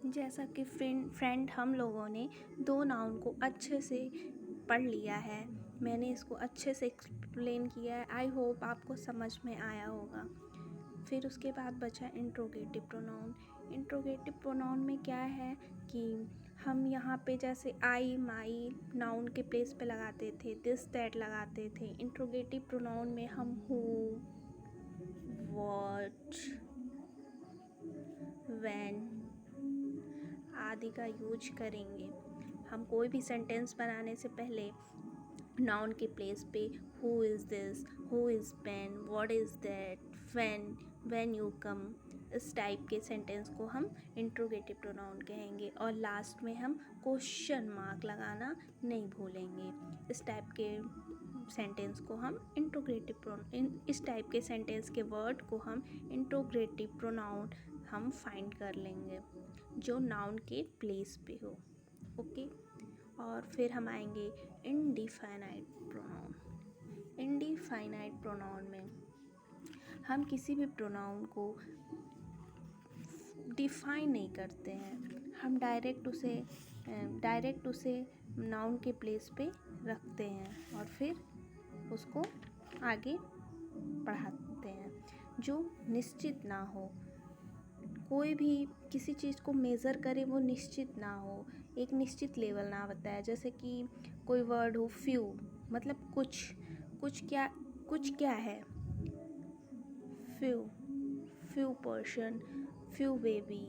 जैसा कि फ्रेंड हम लोगों ने दो नाउन को अच्छे से पढ़ लिया है, मैंने इसको अच्छे से एक्सप्लेन किया है। आई होप आपको समझ में आया होगा। फिर उसके बाद बचा इंट्रोगेटिव प्रोनाउन। इंट्रोगेटिव प्रोनाउन में क्या है कि हम यहाँ पे जैसे आई माई नाउन के प्लेस पे लगाते थे, दिस दैट लगाते थे। इंट्रोगेटिव प्रोनाउन में हम हु, व्हाट, व्हेन आदि का यूज करेंगे। हम कोई भी सेंटेंस बनाने से पहले नाउन के प्लेस पे who is this, who is pen, what is that, when you come, इस टाइप के सेंटेंस को हम इंट्रोगेटिव प्रोनाउन कहेंगे। और लास्ट में हम क्वेश्चन मार्क लगाना नहीं भूलेंगे। इस टाइप के सेंटेंस को हम इस टाइप के सेंटेंस के वर्ड को हम इंट्रोगेटिव प्रोनाउन हम फाइंड कर लेंगे जो नाउन के प्लेस पे हो। ओके। और फिर हम आएंगे इनडिफाइनाइट प्रोनाउन। इनडिफाइनाइट प्रोनाउन में हम किसी भी प्रोनाउन को डिफाइन नहीं करते हैं, हम डायरेक्ट उसे नाउन के प्लेस पे रखते हैं और फिर उसको आगे बढ़ाते हैं। जो निश्चित ना हो, कोई भी किसी चीज़ को मेज़र करे वो निश्चित ना हो, एक निश्चित लेवल ना बताया। जैसे कि कोई वर्ड हो फ्यू, मतलब कुछ क्या है। Few, few person, few baby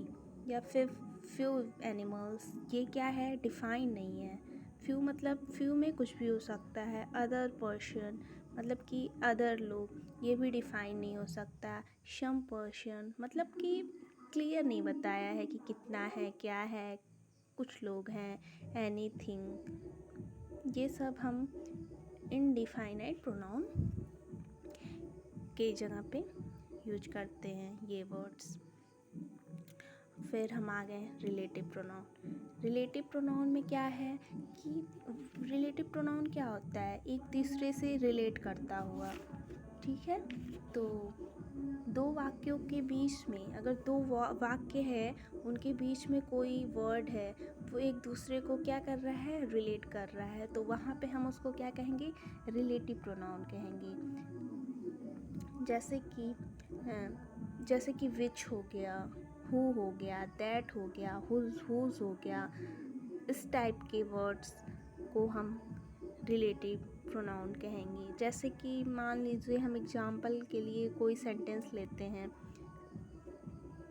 या फिर फ्यू एनिमल्स, ये क्या है, डिफाइन नहीं है। फ्यू मतलब फ्यू में कुछ भी हो सकता है। अदर पर्सन मतलब कि अदर लोग, ये भी डिफाइन नहीं हो सकता। सम पर्सन मतलब कि क्लियर नहीं बताया है कि कितना है, क्या है, कुछ लोग हैं, एनीथिंग। ये सब हम इनडिफाइनाइट प्रोनाउन के जगह पे यूज करते हैं ये वर्ड्स। फिर हम आ गए रिलेटिव प्रोनाउन। रिलेटिव प्रोनाउन में क्या है कि रिलेटिव प्रोनाउन क्या होता है, एक दूसरे से रिलेट करता हुआ। ठीक है, तो दो वाक्यों के बीच में अगर दो वाक्य है, उनके बीच में कोई वर्ड है, वो एक दूसरे को क्या कर रहा है, रिलेट कर रहा है, तो वहाँ पे हम उसको क्या कहेंगे, रिलेटिव प्रोनाउन कहेंगे। जैसे कि विच हो गया, हु हो गया, दैट हो गया, हुज हो गया, इस टाइप के वर्ड्स को हम रिलेटिव प्रोनाउन कहेंगे। जैसे कि मान लीजिए हम एग्जाम्पल के लिए कोई सेंटेंस लेते हैं,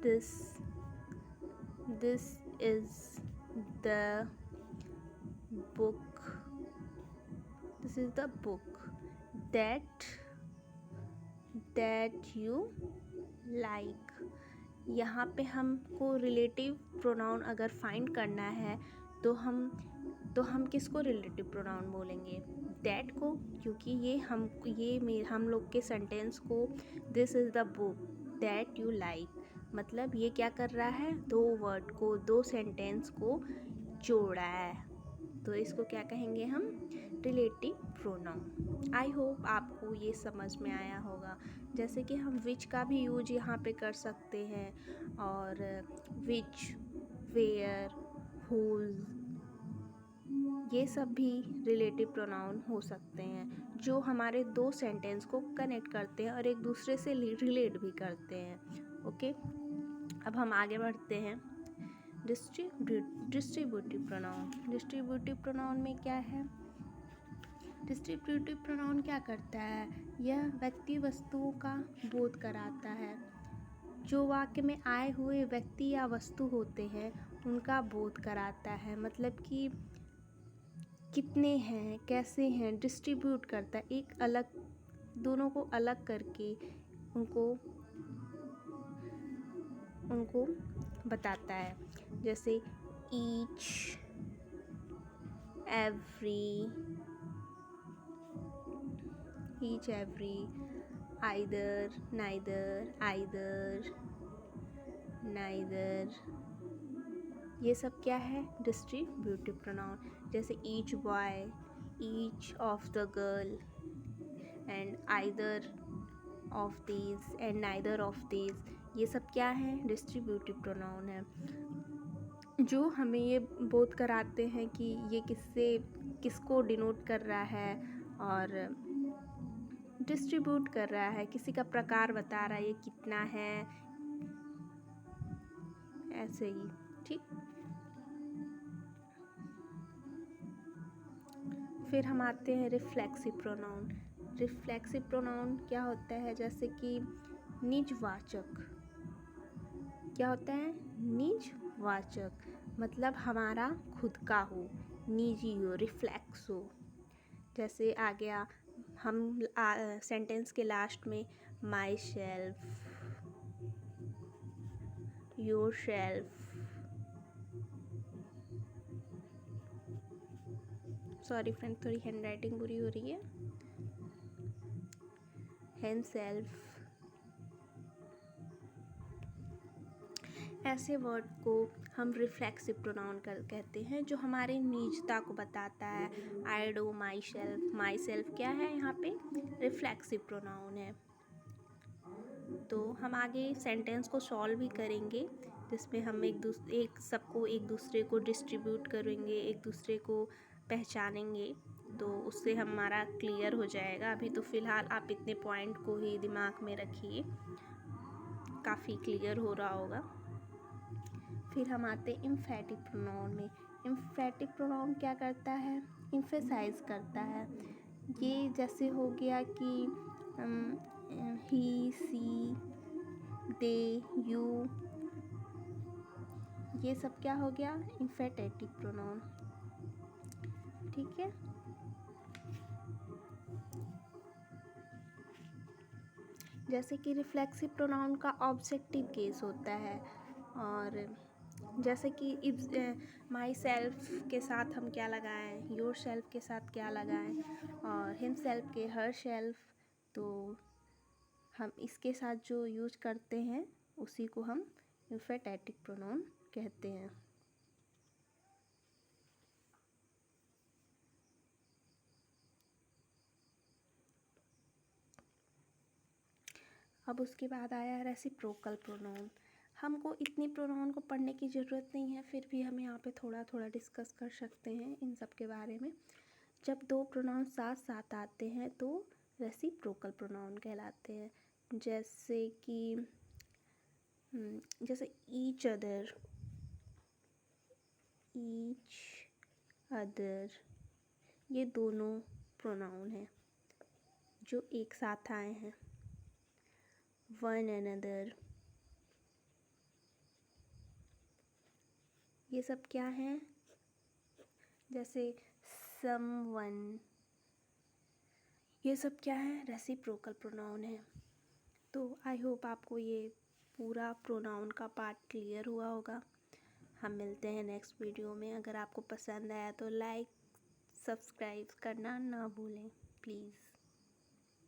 this is the book, this is the book that you like. यहाँ पे हमको रिलेटिव प्रोनाउन अगर फाइंड करना है तो हम किसको रिलेटिव प्रोनाउन बोलेंगे, दैट को, क्योंकि हम लोग के सेंटेंस को this is the book that you like, मतलब ये क्या कर रहा है, दो वर्ड को, दो सेंटेंस को जोड़ रहा है, तो इसको क्या कहेंगे हम, रिलेटिव प्रोनाउन। आई होप आपको ये समझ में आया होगा। जैसे कि हम विच का भी यूज यहाँ पे कर सकते हैं, और विच, वेयर, हुज, ये सब भी रिलेटिव प्रोनाउन हो सकते हैं जो हमारे दो सेंटेंस को कनेक्ट करते हैं और एक दूसरे से रिलेट भी करते हैं। ओके, अब हम आगे बढ़ते हैं। Distributive pronoun. डिस्ट्रीब्यूटिव प्रोनाउन में क्या है, डिस्ट्रीब्यूटिव प्रोनाउन क्या करता है, यह व्यक्ति वस्तुओं का बोध कराता है। जो वाक्य में आए हुए व्यक्ति या वस्तु होते हैं उनका बोध कराता है, मतलब कि कितने हैं, कैसे हैं, डिस्ट्रीब्यूट करता है, एक अलग, दोनों को अलग करके उनको बताता है। जैसे ईच, एवरी, आइदर, नाइदर, ये सब क्या है, डिस्ट्रीब्यूटिव प्रोनाउन। जैसे each boy, each of the girl, and either of these and neither of these, ये सब क्या है, डिस्ट्रीब्यूटिव प्रोनाउन है। जो हमें ये बोध कराते हैं कि ये किसको डिनोट कर रहा है और डिस्ट्रीब्यूट कर रहा है, किसी का प्रकार बता रहा है ये कितना है, ऐसे ही। ठीक, फिर हम आते हैं रिफ्लेक्सिव प्रोनाउन। रिफ्लेक्सिव प्रोनाउन क्या होता है? जैसे कि निजवाचक। क्या होता है? निजवाचक मतलब हमारा खुद का हो, निजी हो, रिफ्लेक्स हो। जैसे आ गया हम सेंटेंस के लास्ट में my self, your self, sorry friend थोड़ी हैंड राइटिंग बुरी हो रही है, हिम सेल्फ, ऐसे वर्ड को हम रिफ्लेक्सिव प्रोनाउन कहते हैं, जो हमारे निजता को बताता है। आई डू, माई सेल्फ क्या है यहाँ पे? रिफ्लेक्सिव प्रोनाउन है। तो हम आगे सेंटेंस को सॉल्व भी करेंगे, जिसमें हम सबको एक दूसरे को डिस्ट्रीब्यूट करेंगे, एक दूसरे को पहचानेंगे, तो उससे हमारा क्लियर हो जाएगा। अभी तो फ़िलहाल आप इतने पॉइंट को ही दिमाग में रखिए, काफ़ी क्लियर हो रहा होगा। फिर हम आते हैं इम्फेटिक प्रोनाउन में। इम्फेटिक प्रोनाउन क्या करता है? इम्फेसाइज करता है। ये जैसे हो गया कि ही, सी, दे, यू, ये सब क्या हो गया? इम्फेटेटिव प्रोनाउन। ठीक है, जैसे कि रिफ्लेक्सिव प्रोनाउन का ऑब्जेक्टिव केस होता है, और जैसे कि इफ माई सेल्फ के साथ हम क्या लगाएं, योर सेल्फ के साथ क्या लगाएं, और हिम सेल्फ के हर सेल्फ, तो हम इसके साथ जो यूज करते हैं उसी को हम इम्फेटेटिव प्रोनाउन कहते हैं। अब उसके बाद आया है रेसिप्रोकल प्रोनाउन। हमको इतनी प्रोनाउन को पढ़ने की ज़रूरत नहीं है, फिर भी हम यहाँ पे थोड़ा थोड़ा डिस्कस कर सकते हैं इन सब के बारे में। जब दो प्रोनाउन साथ साथ आते हैं तो रेसिप्रोकल प्रोनाउन कहलाते हैं। जैसे कि जैसे ईच अदर, ईच अदर, ये दोनों प्रोनाउन हैं जो एक साथ आए हैं। वन अनदर, ये सब क्या हैं? जैसे समवन, ये सब क्या है? रेसिप्रोकल प्रोनाउन है। तो आई होप आपको ये पूरा प्रोनाउन का पार्ट क्लियर हुआ होगा। हम मिलते हैं नेक्स्ट वीडियो में। अगर आपको पसंद आया तो लाइक, सब्सक्राइब करना ना भूलें प्लीज़।